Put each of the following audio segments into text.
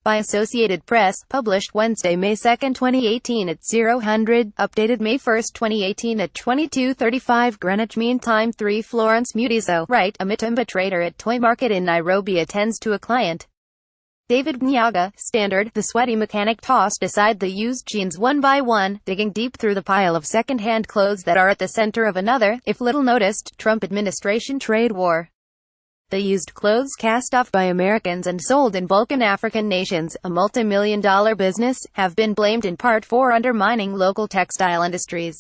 by Associated Press, published Wednesday, May 2, 2018 at 0000, updated May 1, 2018 at 22:35 Greenwich Mean Time. 3 Florence Mutiso, right, a Mitumba trader at Toy Market in Nairobi attends to a client. David Nyaga, Standard, the sweaty mechanic tossed aside the used jeans one by one, digging deep through the pile of second-hand clothes that are at the center of another, if little noticed, Trump administration trade war. The used clothes cast off by Americans and sold in bulk in African nations, a multi-million-dollar business, have been blamed in part for undermining local textile industries.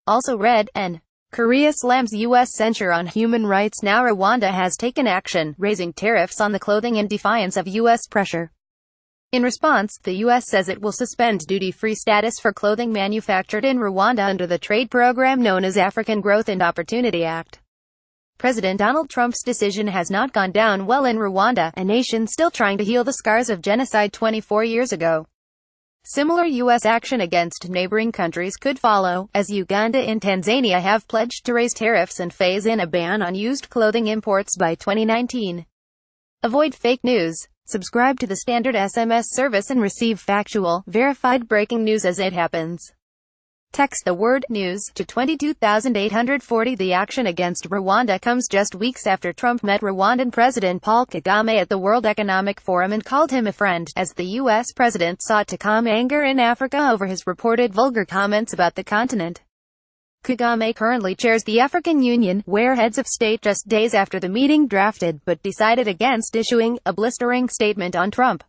Also read, N. Korea slams U.S. censure on human rights. Now Rwanda has taken action, raising tariffs on the clothing in defiance of U.S. pressure. In response, the U.S. says it will suspend duty-free status for clothing manufactured in Rwanda under the trade program known as African Growth and Opportunity Act. President Donald Trump's decision has not gone down well in Rwanda, a nation still trying to heal the scars of genocide 24 years ago. Similar U.S. action against neighboring countries could follow, as Uganda and Tanzania have pledged to raise tariffs and phase in a ban on used clothing imports by 2019. Avoid fake news. Subscribe to the Standard SMS service and receive factual, verified breaking news as it happens. Text the word news to 22,840. The action against Rwanda comes just weeks after Trump met Rwandan President Paul Kagame at the World Economic Forum and called him a friend, as the U.S. president sought to calm anger in Africa over his reported vulgar comments about the continent. Kagame currently chairs the African Union, where heads of state just days after the meeting drafted, but decided against issuing, a blistering statement on Trump.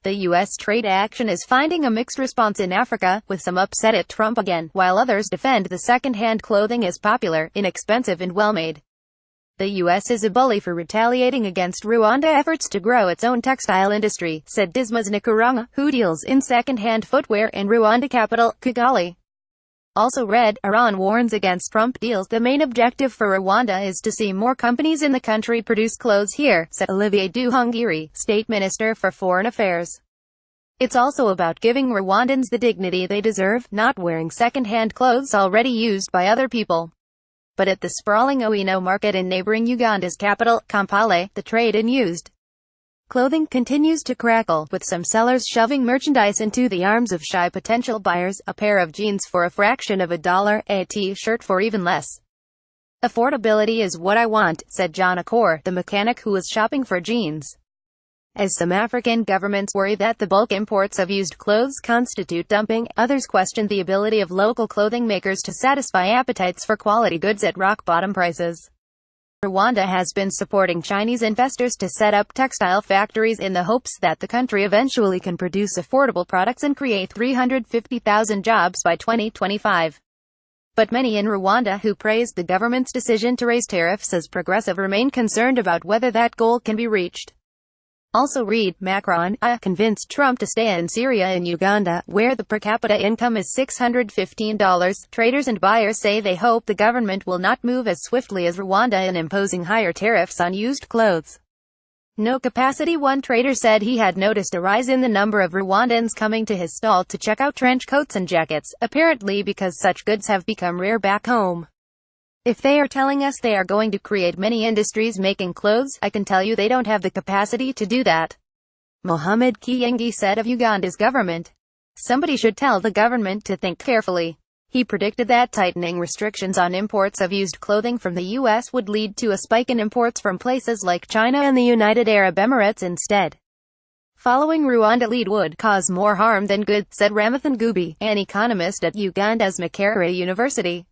The U.S. trade action is finding a mixed response in Africa, with some upset at Trump again, while others defend the second-hand clothing as popular, inexpensive and well-made. The U.S. is a bully for retaliating against Rwanda efforts to grow its own textile industry, said Dismas Nkuranga, who deals in second-hand footwear in Rwanda capital, Kigali. Also read, Iran warns against Trump deals. The main objective for Rwanda is to see more companies in the country produce clothes here, said Olivier Nduhungirehe, State Minister for Foreign Affairs. It's also about giving Rwandans the dignity they deserve, not wearing second-hand clothes already used by other people. But at the sprawling Owino market in neighboring Uganda's capital, Kampala, the trade in used clothing continues to crackle, with some sellers shoving merchandise into the arms of shy potential buyers, a pair of jeans for a fraction of $1, a t-shirt for even less. Affordability is what I want, said John Akor, the mechanic who was shopping for jeans. As some African governments worry that the bulk imports of used clothes constitute dumping, others question the ability of local clothing makers to satisfy appetites for quality goods at rock-bottom prices. Rwanda has been supporting Chinese investors to set up textile factories in the hopes that the country eventually can produce affordable products and create 350,000 jobs by 2025. But many in Rwanda who praised the government's decision to raise tariffs as progressive remain concerned about whether that goal can be reached. Also read, Macron, convinced Trump to stay in Syria and Uganda, where the per capita income is $615. Traders and buyers say they hope the government will not move as swiftly as Rwanda in imposing higher tariffs on used clothes. No capacity. One trader said he had noticed a rise in the number of Rwandans coming to his stall to check out trench coats and jackets, apparently because such goods have become rare back home. If they are telling us they are going to create many industries making clothes, I can tell you they don't have the capacity to do that. Mohamed Kiyengi said of Uganda's government. Somebody should tell the government to think carefully. He predicted that tightening restrictions on imports of used clothing from the U.S. would lead to a spike in imports from places like China and the United Arab Emirates instead. Following Rwanda lead would cause more harm than good, said Ramathan Gubi, an economist at Uganda's Makerere University.